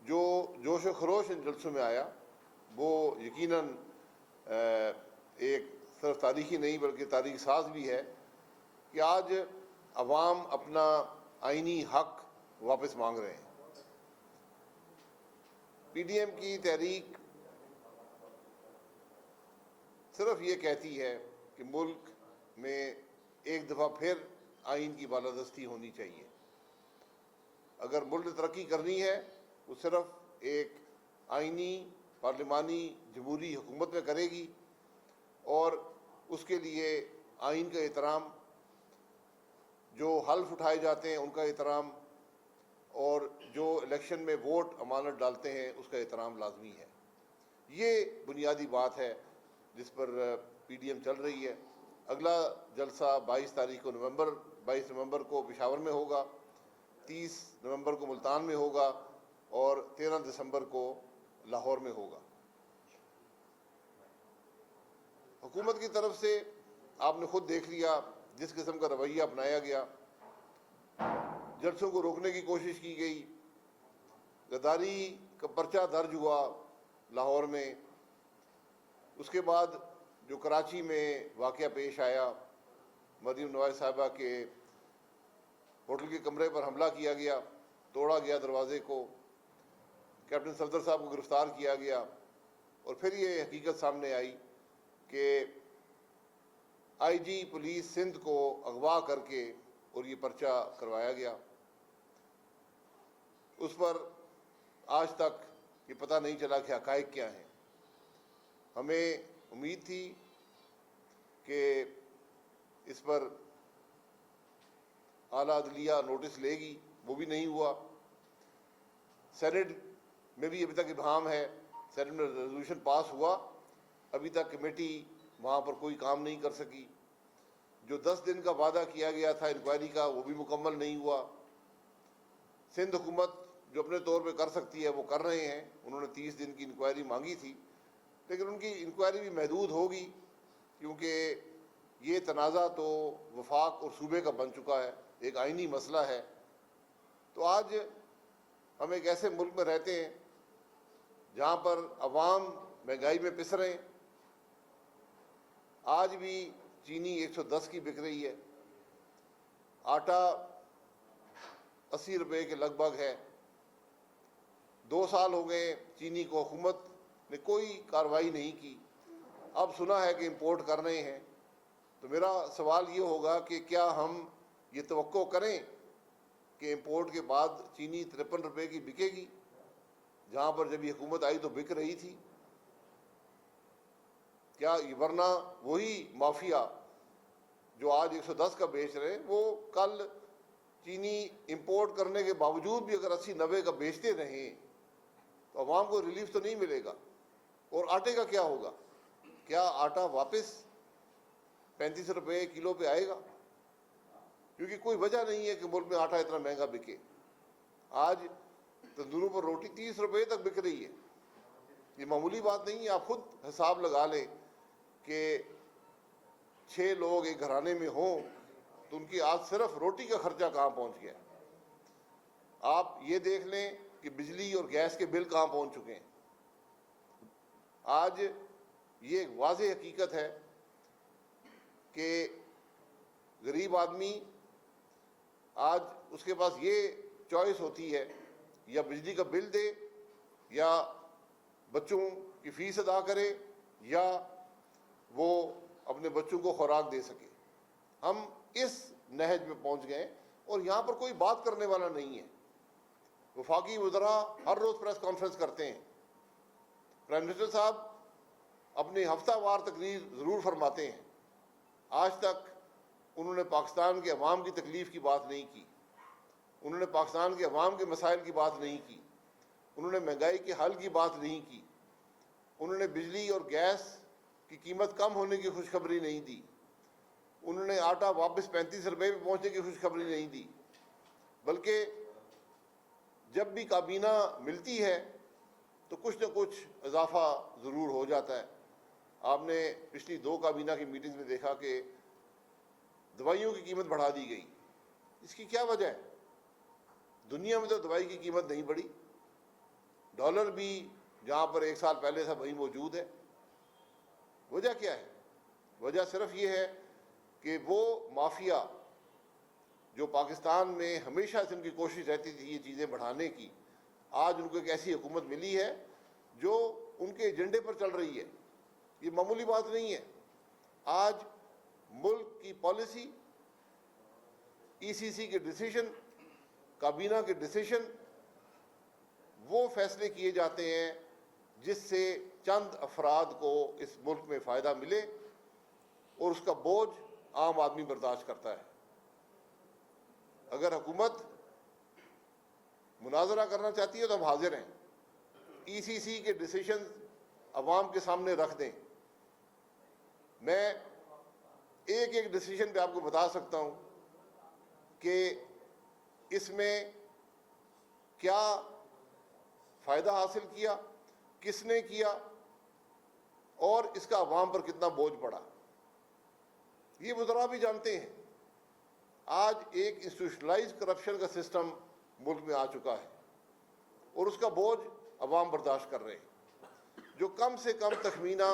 جو جوش و خروش ان جلسوں میں آیا وہ یقیناً ایک صرف تاریخی نہیں بلکہ تاریخ ساز بھی ہے کہ آج عوام اپنا آئینی حق واپس مانگ رہے ہیں۔ پی ڈی ایم کی تحریک صرف یہ کہتی ہے کہ ملک میں ایک دفعہ پھر آئین کی بالادستی ہونی چاہیے۔ اگر ملک نے ترقی کرنی ہے وہ صرف ایک آئینی پارلیمانی جمہوری حکومت میں کرے گی، اور اس کے لیے آئین کا احترام، جو حلف اٹھائے جاتے ہیں ان کا احترام، اور جو الیکشن میں ووٹ امانت ڈالتے ہیں اس کا احترام لازمی ہے۔ یہ بنیادی بات ہے جس پر پی ڈی ایم چل رہی ہے۔ اگلا جلسہ 22 نومبر کو پشاور میں ہوگا، 30 نومبر کو ملتان میں ہوگا اور 13 دسمبر کو لاہور میں ہوگا۔ حکومت کی طرف سے آپ نے خود دیکھ لیا جس قسم کا رویہ اپنایا گیا، جلسوں کو روکنے کی کوشش کی گئی، غداری کا پرچہ درج ہوا لاہور میں، اس کے بعد جو کراچی میں واقعہ پیش آیا، مریم نواز صاحبہ کے ہوٹل کے کمرے پر حملہ کیا گیا، توڑا گیا دروازے کو، کیپٹن صفدر صاحب کو گرفتار کیا گیا، اور پھر یہ حقیقت سامنے آئی کہ آئی جی پولیس سندھ کو اغوا کر کے اور یہ پرچہ کروایا گیا۔ اس پر آج تک یہ پتہ نہیں چلا کہ حقائق کیا ہیں۔ ہمیں امید تھی کہ اس پر اعلیٰ عدلیہ نوٹس لے گی، وہ بھی نہیں ہوا۔ سینٹ میں بھی ابھی تک ابہام ہے، سینٹ میں ریزولوشن پاس ہوا، ابھی تک کمیٹی وہاں پر کوئی کام نہیں کر سکی۔ جو 10 دن کا وعدہ کیا گیا تھا انکوائری کا وہ بھی مکمل نہیں ہوا۔ سندھ حکومت جو اپنے طور پہ کر سکتی ہے وہ کر رہے ہیں، انہوں نے 30 دن کی انکوائری مانگی تھی، لیکن ان کی انکوائری بھی محدود ہوگی کیونکہ یہ تنازع تو وفاق اور صوبے کا بن چکا ہے، ایک آئینی مسئلہ ہے۔ تو آج ہم ایک ایسے ملک میں رہتے ہیں جہاں پر عوام مہنگائی میں پس رہے ہیں۔ آج بھی چینی 110 کی بک رہی ہے، آٹا 80 روپے کے لگ بھگ ہے۔ 2 سال ہو گئے چینی کو حکومت نے کوئی کارروائی نہیں کی، اب سنا ہے کہ امپورٹ کر رہے ہیں۔ تو میرا سوال یہ ہوگا کہ کیا ہم یہ توقع کریں کہ امپورٹ کے بعد چینی 53 روپے کی بکے گی، جہاں پر جب یہ حکومت آئی تو بک رہی تھی؟ کیا ورنہ وہی مافیا جو آج 110 کا بیچ رہے ہیں وہ کل چینی امپورٹ کرنے کے باوجود بھی اگر 80-90 کا بیچتے رہیں تو عوام کو ریلیف تو نہیں ملے گا؟ اور آٹے کا کیا ہوگا؟ کیا آٹا واپس 35 روپے کلو پہ آئے گا؟ کیونکہ کوئی وجہ نہیں ہے کہ ملک میں آٹا اتنا مہنگا بکے۔ آج تندوروں پر روٹی 30 روپے تک بک رہی ہے، یہ معمولی بات نہیں ہے۔ آپ خود حساب لگا لیں کہ 6 لوگ ایک گھرانے میں ہوں تو ان کی آج صرف روٹی کا خرچہ کہاں پہنچ گیا۔ آپ یہ دیکھ لیں کہ بجلی اور گیس کے بل کہاں پہنچ چکے ہیں۔ آج یہ ایک واضح حقیقت ہے کہ غریب آدمی آج اس کے پاس یہ چوائس ہوتی ہے، یا بجلی کا بل دے، یا بچوں کی فیس ادا کرے، یا وہ اپنے بچوں کو خوراک دے سکے۔ ہم اس نہج میں پہنچ گئے اور یہاں پر کوئی بات کرنے والا نہیں ہے۔ وفاقی وزراء ہر روز پریس کانفرنس کرتے ہیں، پرائم منسٹر صاحب اپنی ہفتہ وار تقریر ضرور فرماتے ہیں، آج تک انہوں نے پاکستان کے عوام کی تکلیف کی بات نہیں کی، انہوں نے پاکستان کے عوام کے مسائل کی بات نہیں کی، انہوں نے مہنگائی کے حل کی بات نہیں کی، انہوں نے بجلی اور گیس کی قیمت کم ہونے کی خوشخبری نہیں دی، انہوں نے آٹا واپس 35 روپے پہ پہنچنے کی خوشخبری نہیں دی، بلکہ جب بھی کابینہ ملتی ہے تو کچھ نہ کچھ اضافہ ضرور ہو جاتا ہے۔ آپ نے پچھلی 2 کابینہ کی میٹنگز میں دیکھا کہ دوائیوں کی قیمت بڑھا دی گئی۔ اس کی کیا وجہ ہے؟ دنیا میں تو دوائی کی قیمت نہیں بڑھی، ڈالر بھی جہاں پر 1 سال پہلے تھا وہی موجود ہے۔ وجہ کیا ہے؟ وجہ صرف یہ ہے کہ وہ مافیا جو پاکستان میں ہمیشہ سے ان کی کوشش رہتی تھی یہ چیزیں بڑھانے کی، آج ان کو ایک ایسی حکومت ملی ہے جو ان کے ایجنڈے پر چل رہی ہے۔ یہ معمولی بات نہیں ہے۔ آج ملک کی پالیسی، ای سی سی کے ڈیسیشن، کابینہ کے ڈیسیشن، وہ فیصلے کیے جاتے ہیں جس سے چند افراد کو اس ملک میں فائدہ ملے اور اس کا بوجھ عام آدمی برداشت کرتا ہے۔ اگر حکومت مناظرہ کرنا چاہتی ہے تو ہم حاضر ہیں، ای سی سی کے ڈیسیشن عوام کے سامنے رکھ دیں۔ میں ایک ایک ڈیسیشن پہ آپ کو بتا سکتا ہوں کہ اس میں کیا فائدہ حاصل کیا، کس نے کیا، اور اس کا عوام پر کتنا بوجھ پڑا۔ یہ وزراء بھی جانتے ہیں۔ آج ایک انسٹیٹیوشنلائز کرپشن کا سسٹم ملک میں آ چکا ہے اور اس کا بوجھ عوام برداشت کر رہے ہیں۔ جو کم سے کم تخمینہ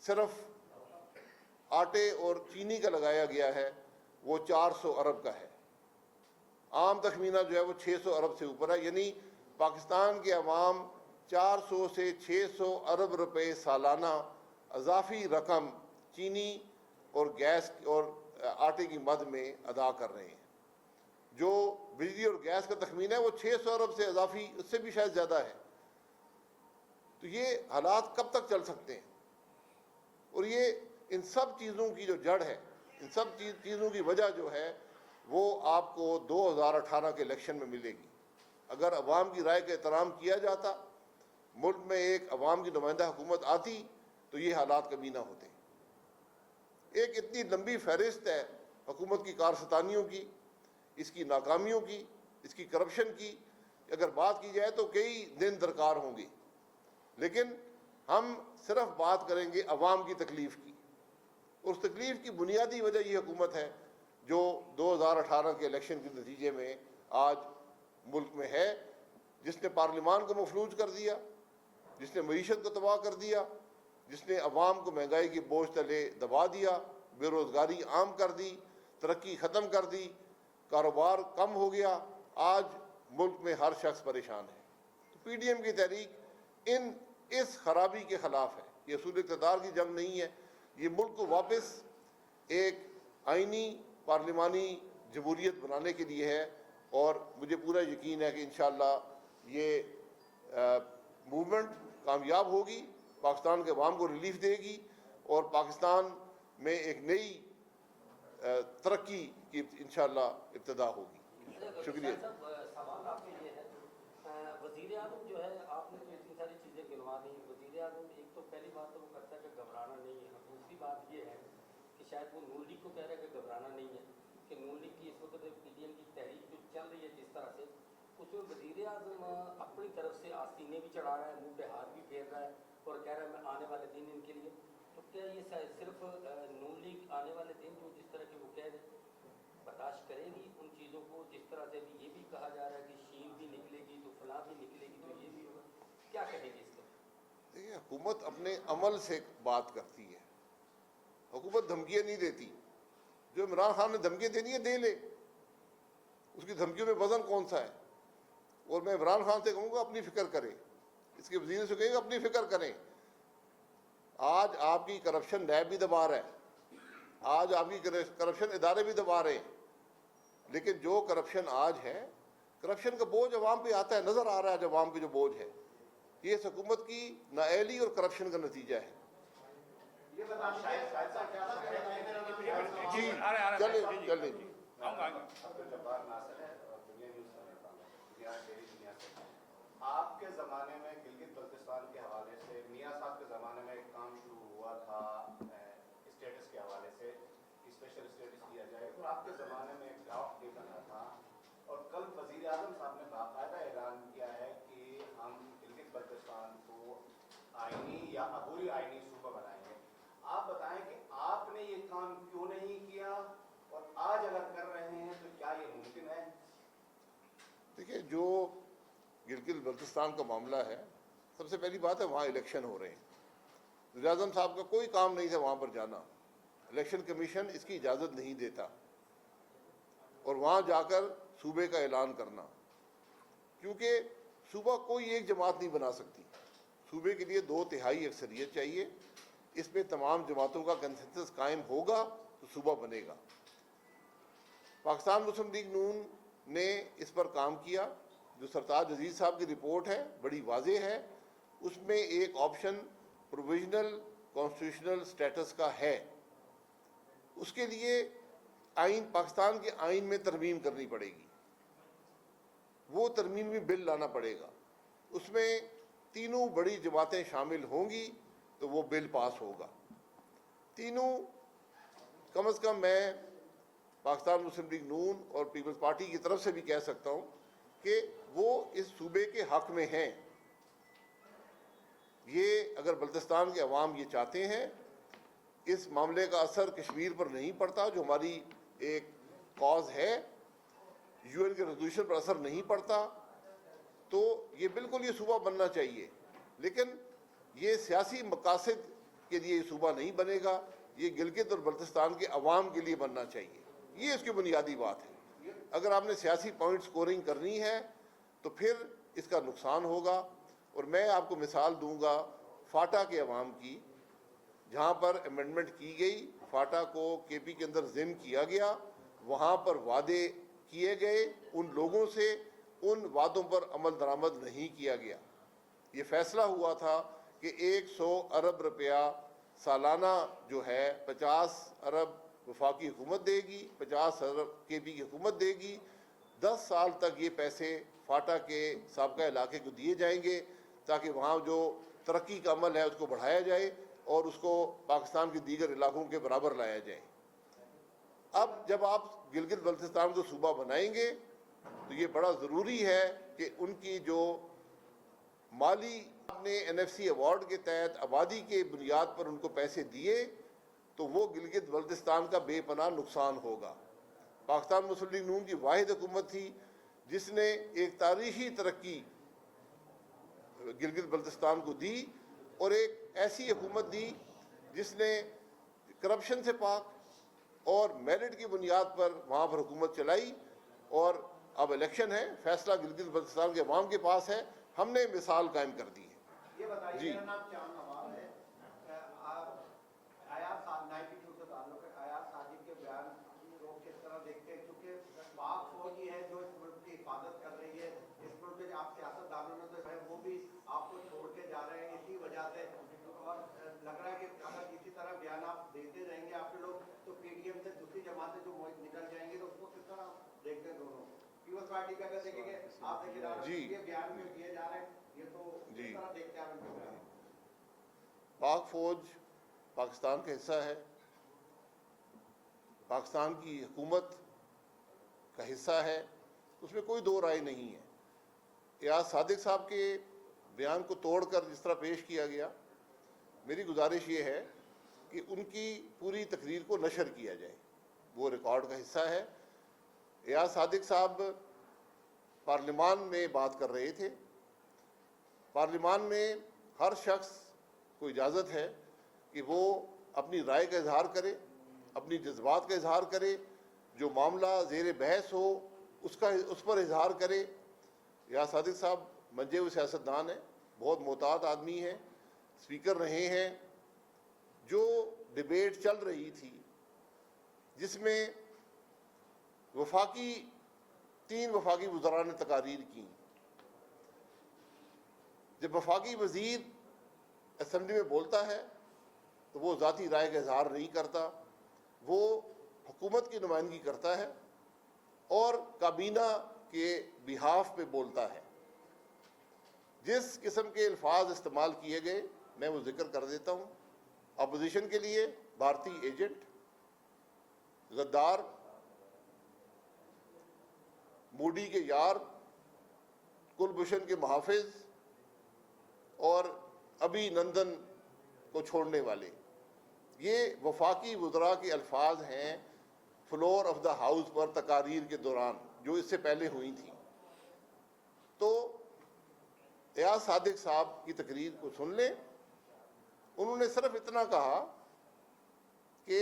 صرف آٹے اور چینی کا لگایا گیا ہے وہ 400 ارب کا ہے۔ عام تخمینہ جو ہے وہ 600 ارب سے اوپر ہے، یعنی پاکستان کے عوام 400 سے 600 ارب روپے سالانہ اضافی رقم چینی اور گیس اور آٹے کی مد میں ادا کر رہے ہیں۔ جو بجلی اور گیس کا تخمینہ ہے وہ 600 ارب سے اضافی، اس سے بھی شاید زیادہ ہے۔ تو یہ حالات کب تک چل سکتے ہیں؟ اور یہ ان سب چیزوں کی جو جڑ ہے، ان سب چیزوں کی وجہ جو ہے وہ آپ کو 2018 کے الیکشن میں ملے گی۔ اگر عوام کی رائے کا احترام کیا جاتا، ملک میں ایک عوام کی نمائندہ حکومت آتی، تو یہ حالات کبھی نہ ہوتے۔ ایک اتنی لمبی فہرست ہے حکومت کی کارستانیوں کی، اس کی ناکامیوں کی، اس کی کرپشن کی، اگر بات کی جائے تو کئی دن درکار ہوں گے، لیکن ہم صرف بات کریں گے عوام کی تکلیف کی۔ اس تکلیف کی بنیادی وجہ یہ حکومت ہے جو 2018 کے الیکشن کے نتیجے میں آج ملک میں ہے، جس نے پارلیمان کو مفلوج کر دیا، جس نے معیشت کو تباہ کر دیا، جس نے عوام کو مہنگائی کے بوجھ تلے دبا دیا، بے روزگاری عام کر دی، ترقی ختم کر دی، کاروبار کم ہو گیا۔ آج ملک میں ہر شخص پریشان ہے۔ تو پی ڈی ایم کی تحریک اس خرابی کے خلاف ہے۔ یہ اصول اقتدار کی جنگ نہیں ہے، یہ ملک کو واپس ایک آئینی پارلیمانی جمہوریت بنانے کے لیے ہے، اور مجھے پورا یقین ہے کہ انشاءاللہ یہ موومنٹ کامیاب ہوگی، پاکستان کے عوام کو ریلیف دے گی اور پاکستان میں ایک نئی ترقی کی انشاءاللہ ابتدا ہوگی۔ شکریہ۔ سوال آپ کے لیے ہے، وزیر اعظم جو ہے، آپ نے تو اتنی ساری چیزیں گنوا دی۔ وزیر اعظم ایک تو پہلی بات تو وہ کرتا ہے کہ گھبرانا نہیں ہے، دوسری بات یہ ہے کہ شاید وہ نون لیگ کو کہہ رہا ہے کہ گھبرانا نہیں ہے، کہ نون لیگ کی اس وقت پی ڈی ایم کی تحریک جو چل رہی ہے جس طرح سے، اس میں وزیر اعظم اپنی طرف سے آستینے بھی چڑھا رہا ہے، منہ پہ ہاتھ بھی پھیر رہا ہے اور کہہ رہا ہے میں آنے والے دن ان کے لیے۔ تو کیا یہ صرف نون لیگ آنے والے دن جو جس طرح کے وہ کہہ رہے برداشت کرے گی ان چیزوں کو، جس طرح سے بھی یہ بھی کہا جا رہا ہے کہ شین بھی نکلے گی تو فلاں بھی نکلے گی تو یہ بھی ہوگا، کیا کہیں گے اس پر؟ دیکھیے، حکومت اپنے عمل سے بات کرتی ہے، حکومت دھمکیاں نہیں دیتی۔ جو عمران خان نے دھمکیاں دینی ہے دے لے، اس کی دھمکیوں میں وزن کون سا ہے؟ اور میں عمران خان سے کہوں گا اپنی فکر کریں، اس کے وزیر سے کہیں گا اپنی فکر کریں۔ آج آپ کی کرپشن نیب بھی دبا رہا ہے، آج آپ کی کرپشن ادارے بھی دبا رہے ہیں، لیکن جو کرپشن آج ہے، کرپشن کا بوجھ عوام پہ آتا ہے، نظر آ رہا ہے عوام پہ جو بوجھ ہے، یہ اس حکومت کی نااہلی اور کرپشن کا نتیجہ ہے۔ جی چلیں جی۔ آپ کے زمانے میں گلگت بلتستان کے حوالے سے، میاں صاحب کے زمانے میں ایک کام شروع ہوا تھا اسٹیٹس کے حوالے سے، اسپیشل اسٹیٹس دیا جائے، اور آپ کے زمانے میں ایک ڈرافٹ بھی بنا تھا، اور کل وزیر اعظم صاحب نے باقاعدہ اعلان کیا ہے کہ ہم گلگت بلتستان کو آئینی یا عبوری آئینی صوبہ بنائیں گے۔ آپ بتائیں کہ آپ نے یہ کام کیوں نہیں کیا، اور آج اگر کر رہے ہیں تو کیا یہ ممکن ہے؟ دیکھیے، جو गिलगित बल्तिस्तान का मामला है, सबसे पहली बात है वहाँ इलेक्शन हो रहे हैं। वज़ीर आज़म साहब का कोई काम नहीं था वहाँ पर जाना, इलेक्शन कमीशन इसकी इजाज़त नहीं देता, और वहाँ जाकर सूबे का ऐलान करना, क्योंकि सूबा कोई एक जमात नहीं बना सकती, सूबे के लिए 2/3 अक्सरियत चाहिए, इसमें तमाम जमातों का कंसेंसस कायम होगा तो सूबा बनेगा। पाकिस्तान मुस्लिम लीग नून ने इस पर काम किया। जो सरताज अजीज़ साहब की रिपोर्ट है बड़ी वाज़ेह है, उसमें एक ऑप्शन प्रोविजनल कॉन्स्टिट्यूशनल स्टेटस का है। उसके लिए आइन, पाकिस्तान के आइन में तरमीम करनी पड़ेगी, वो तरमीमी बिल लाना पड़ेगा, उसमें तीनों बड़ी जमातें शामिल होंगी तो वो बिल पास होगा। तीनों कम अज़ कम मैं पाकिस्तान मुस्लिम लीग नून और पीपल्स पार्टी की तरफ से भी कह सकता हूँ कि वो इस सूबे के हक में हैं। ये अगर बल्तिस्तान के अवाम ये चाहते हैं, इस मामले का असर कश्मीर पर नहीं पड़ता, जो हमारी एक कॉज है, यूएन के रेजोल्यूशन पर असर नहीं पड़ता, तो ये बिल्कुल ये सूबा बनना चाहिए। लेकिन ये सियासी मकासद के लिए ये सूबा नहीं बनेगा, ये गिलगित और बल्तिस्तान के अवाम के लिए बनना चाहिए। ये इसकी बुनियादी बात है। अगर आपने सियासी पॉइंट स्कोरिंग करनी है तो फिर इसका नुकसान होगा। और मैं आपको मिसाल दूंगा फाटा के अवाम की, जहाँ पर अमेंडमेंट की गई, फाटा को केपी के अंदर ज़िम किया गया, वहाँ पर वादे किए गए, उन लोगों से उन वादों पर अमल दरामद नहीं किया गया। ये फैसला हुआ था कि 100 अरब रुपया सालाना जो है 50 अरब वफाकी हुकूमत देगी, 50 अरब केपी की हुकूमत देगी, 10 साल तक ये पैसे फाटा के साबका इलाके को दिए जाएंगे ताकि वहाँ जो तरक्की का अमल है उसको बढ़ाया जाए और उसको पाकिस्तान के दीगर इलाकों के बराबर लाया जाए। अब जब आप गिलगित बल्तिस्तान को सूबा बनाएंगे तो ये बड़ा ज़रूरी है कि उनकी जो माली आपने एनएफसी अवार्ड के तहत आबादी के बुनियाद पर उनको पैसे दिए तो वो गिलगित बल्तिस्तान का बेपनाह नुकसान होगा। पाकिस्तान मुस्लिम लीग नून की वाहिद हुकूमत थी जिसने एक तारीखी तरक्की गिलगित बल्तिस्तान को दी, और एक ऐसी हुकूमत दी जिसने करप्शन से पाक और मेरिट की बुनियाद पर वहाँ पर हुकूमत चलाई। और अब इलेक्शन है, फैसला गिलगित बल्तिस्तान के अवाम के पास है, हमने मिसाल कायम कर दी है। ये बताइए, जी। मेरा नाम चांद नवाब है। आयात 92 से ताल्लुक है। आयात साजिद के बयान को किस तरह देखते हैं, क्योंकि पाक फौज ही है जो इस मुल्क की हिफाजत कर रही है, इस मुल्क में आप सियासतदानों ने तो है वो भी आपको छोड़ के जा रहे हैं इसी वजह से, और लग रहा है कि अगर इसी तरह बयान आप देते रहेंगे आप लोग तो पीडीएम से दूसरी जमातें जो निकल जाएंगी, तो उसको किस तरह देखते हैं दोनों? पीपल्स पार्टी का अगर देखेंगे आप देखिए ये बयान में दिए जा रहे हैं, ये तो किस तरह देखते हैं आप इनके बयान? पाक फौज पाकिस्तान का हिस्सा है, पाकिस्तान की हुकूमत का हिस्सा है, उसमें कोई दो राय नहीं है। एयाज सादिक साहब के बयान को तोड़कर जिस तरह पेश किया गया, मेरी गुजारिश ये है कि उनकी पूरी तकरीर को नशर किया जाए, वो रिकॉर्ड का हिस्सा है। एयाज सादिक साहब पार्लियामान में बात कर रहे थे, पार्लियामान में हर शख्स को इजाज़त है कि वो अपनी राय का इजहार करे, अपनी जज्बात का इजहार करे, जो मामला ज़ेर बहस हो उस पर इजहार करे। एयाज सादिक साहब मंजे हुए सियासतदान हैं, बहुत मोहतात आदमी हैं, स्पीकर रहे हैं। जो डिबेट चल रही थी जिसमें तीन वफाकी वज़रा ने तकारीर की, जब वफाकी वज़ीर असम्बली में बोलता है तो वो ज़ाती राय का इजहार नहीं करता, वो हुकूमत की नुमाइंदगी करता है और काबीना के बिहाफ पे बोलता है। जिस किस्म के अल्फाज इस्तेमाल किए गए मैं वो जिक्र कर देता हूँ। अपोजिशन के लिए भारतीय एजेंट, गद्दार, मोदी के यार, कुलभूषण के मुहाफिज और अभिनंदन को छोड़ने वाले, ये वफाकी वज़रा के अल्फाज हैं फ्लोर ऑफ द हाउस पर तकारीर के दौरान जो इससे पहले हुई थी। तो एयाज सादिक साहब की तकरीर को सुन लें। उन्होंने सिर्फ इतना कहा कि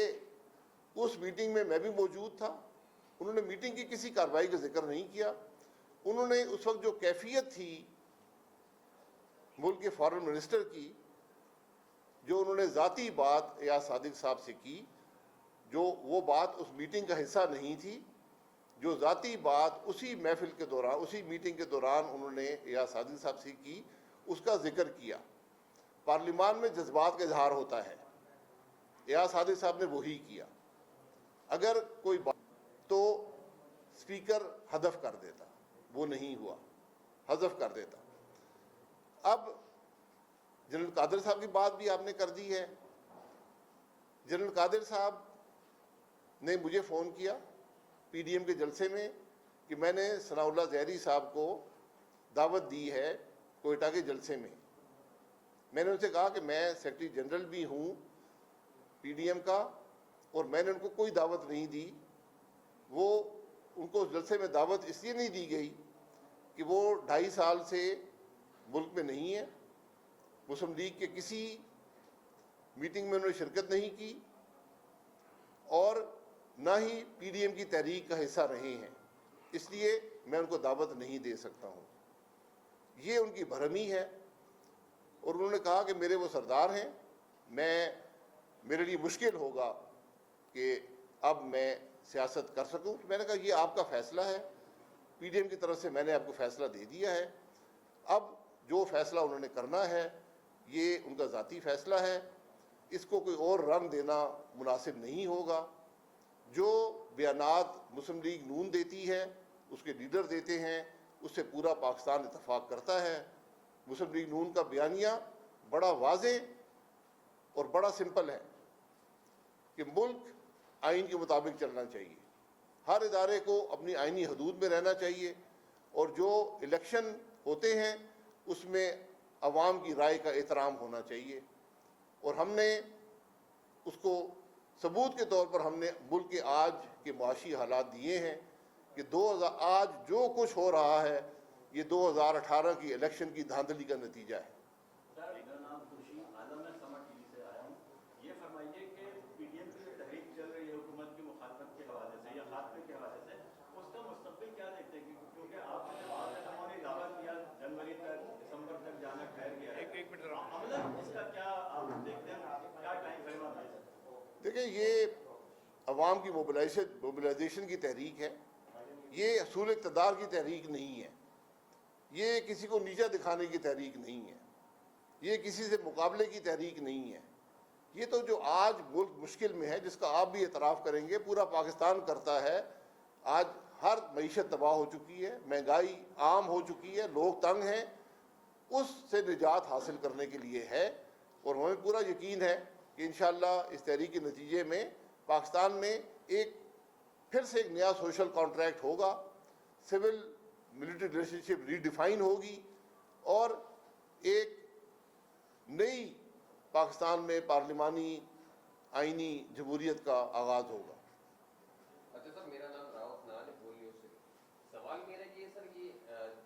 उस मीटिंग में मैं भी मौजूद था। उन्होंने मीटिंग की किसी कार्रवाई का जिक्र नहीं किया। उन्होंने उस वक्त जो कैफियत थी मुल्क के फॉरेन मिनिस्टर की, जो उन्होंने ज़ाती बात एयाज सादिक साहब से की, जो वो बात उस मीटिंग का हिस्सा नहीं थी, जो ज़ाती बात उसी महफिल के दौरान, उसी मीटिंग के दौरान उन्होंने एयाज सादिक साहब से की, उसका जिक्र किया। पार्लियामान में जज्बात का इजहार होता है, एयाज सादिक साहब ने वही किया। अगर कोई बात तो स्पीकर हदफ कर देता, वो नहीं हुआ, हज़फ कर देता। अब जनरल कादिर साहब की बात भी आपने कर दी है। जनरल कादिर साहब ने मुझे फ़ोन किया पीडीएम के जलसे में कि मैंने सनाउल्लाह ज़हरी साहब को दावत दी है कोयटा के जलसे में। मैंने उनसे कहा कि मैं सेक्रेटरी जनरल भी हूँ पीडीएम का और मैंने उनको कोई दावत नहीं दी। वो उनको उस जलसे में दावत इसलिए नहीं दी गई कि वो 2.5 साल से मुल्क में नहीं है, मुस्लिम लीग के किसी मीटिंग में उन्होंने शिरकत नहीं की और ना ही पीडीएम की तहरीक का हिस्सा रहे हैं, इसलिए मैं उनको दावत नहीं दे सकता हूँ। ये उनकी भरमी है। और उन्होंने कहा कि मेरे वो सरदार हैं, मेरे लिए मुश्किल होगा कि अब मैं सियासत कर सकूं। तो मैंने कहा ये आपका फ़ैसला है, पीडीएम की तरफ से मैंने आपको फ़ैसला दे दिया है। अब जो फ़ैसला उन्होंने करना है ये उनका ज़ाती फ़ैसला है, इसको कोई और रंग देना मुनासिब नहीं होगा। जो बयानात मुस्लिम लीग नून देती है, उसके लीडर देते हैं, उससे पूरा पाकिस्तान इत्तफाक करता है। मुस्लिम लीग नून का बयानिया बड़ा वाज़े और बड़ा सिंपल है कि मुल्क आइन के मुताबिक चलना चाहिए, हर इदारे को अपनी आइनी हदूद में रहना चाहिए और जो इलेक्शन होते हैं उसमें अवाम की राय का एहतराम होना चाहिए। और हमने उसको सबूत के तौर पर हमने मुल्क के आज के मुआशी हालात दिए हैं कि आज जो कुछ हो रहा है ये 2018 की इलेक्शन की धांधली का नतीजा है। मेरा नाम खुर्शीद आलम है, समा टीवी से आया हूँ। ये फरमाइए कि पीडीएम की जो तहरीक चल रही है हुकूमत की मुखालफत के हवाले से या खात्मे के हवाले से, उसका मुस्तकबिल क्या देखते हैं? क्योंकि आपने उन्होंने दावा किया जनवरी तक, दिसंबर तक जाना ठहर गया है। एक मिनट अमलन इसका क्या आप देखते हैं, क्या टाइम फ्रेम आप दे सकते हैं? देखिए, ये अवाम की मोबिलाइजेशन की तहरीक है, ये असूल इक़्तिदार की तहरीक नहीं है, ये किसी को नीचा दिखाने की तहरीक नहीं है, ये किसी से मुकाबले की तहरीक नहीं है। ये तो जो आज मुल्क मुश्किल में है, जिसका आप भी एतराफ़ करेंगे, पूरा पाकिस्तान करता है। आज हर मईशत तबाह हो चुकी है, महंगाई आम हो चुकी है, लोग तंग हैं, उससे निजात हासिल करने के लिए है। और हमें पूरा यकीन है कि इंशाअल्लाह इस तहरीक के नतीजे में पाकिस्तान में फिर से एक नया सोशल कॉन्ट्रैक्ट होगा, सिविल मिलिट्री रिलेशनशिप रीडिफाइन होगी और एक नई पाकिस्तान में पार्लिमानी आइनी जमहूरियत का आगाज़ होगा। अच्छा सर, मेरा नाम रावत नान है, बोल न्यूज़ से। सवाल मेरा ये सर, ये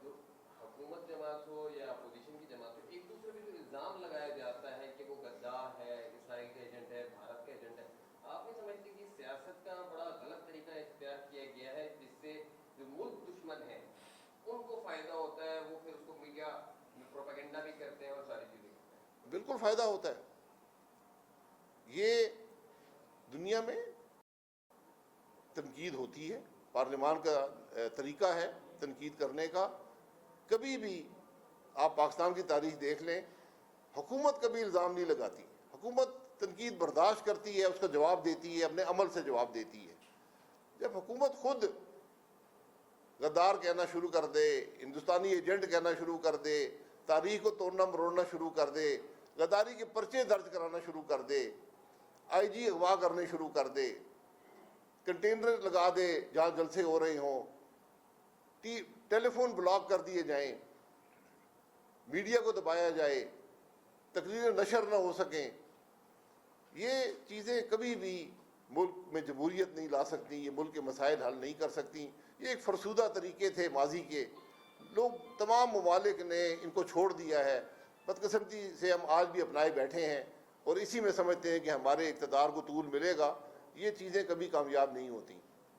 जो हुकूमत जमात हो या अपोजिशन की जमात हो, एक दूसरे पे जो इल्ज़ाम लगाया जाता है कि वो गद्दार है, इसराइल का एजेंट है, भारत का एजेंट है, आप नहीं समझते कि सियासत का बड़ा गलत तरीका इख्तियार किया गया है, जिससे जो मुल्क दुश्मन है उनको फ़ायदा होता है, वो फिर उसको मीडिया प्रोपेगेंडा भी करते हैं और सारी चीज़ें करते हैं? बिल्कुल फ़ायदा होता है। ये दुनिया में तनकीद होती है, पार्लियामान का तरीका है तनकीद करने का। कभी भी आप पाकिस्तान की तारीख देख लें, हुकूमत कभी इल्ज़ाम नहीं लगाती, हुकूमत तनकीद बर्दाश्त करती है, उसका जवाब देती है, अपने अमल से जवाब देती है। जब हुकूमत खुद गद्दार कहना शुरू कर दे, हिंदुस्तानी एजेंट कहना शुरू कर दे, तारीख को तोड़ना मरोड़ना शुरू कर दे, गद्दारी के पर्चे दर्ज कराना शुरू कर दे, आईजी अगवा करने शुरू कर दे, कंटेनर लगा दे जहाँ जलसे हो रहे हों, टेलीफोन ब्लॉक कर दिए जाएं, मीडिया को दबाया जाए, तकरीरें नशर न हो सकें, ये चीज़ें कभी भी मुल्क में जमहूरियत नहीं ला सकती, ये मुल्क के मसाइल हल नहीं कर सकती। ये एक फरसूदा तरीके थे माजी के, لوگ تمام ممالک نے ان کو چھوڑ دیا ہے، بدقسمتی سے ہم آج بھی اپنائے بیٹھے ہیں اور اسی میں سمجھتے ہیں کہ ہمارے اقتدار کو طول ملے گا. یہ چیزیں کبھی کامیاب نہیں ہوتی.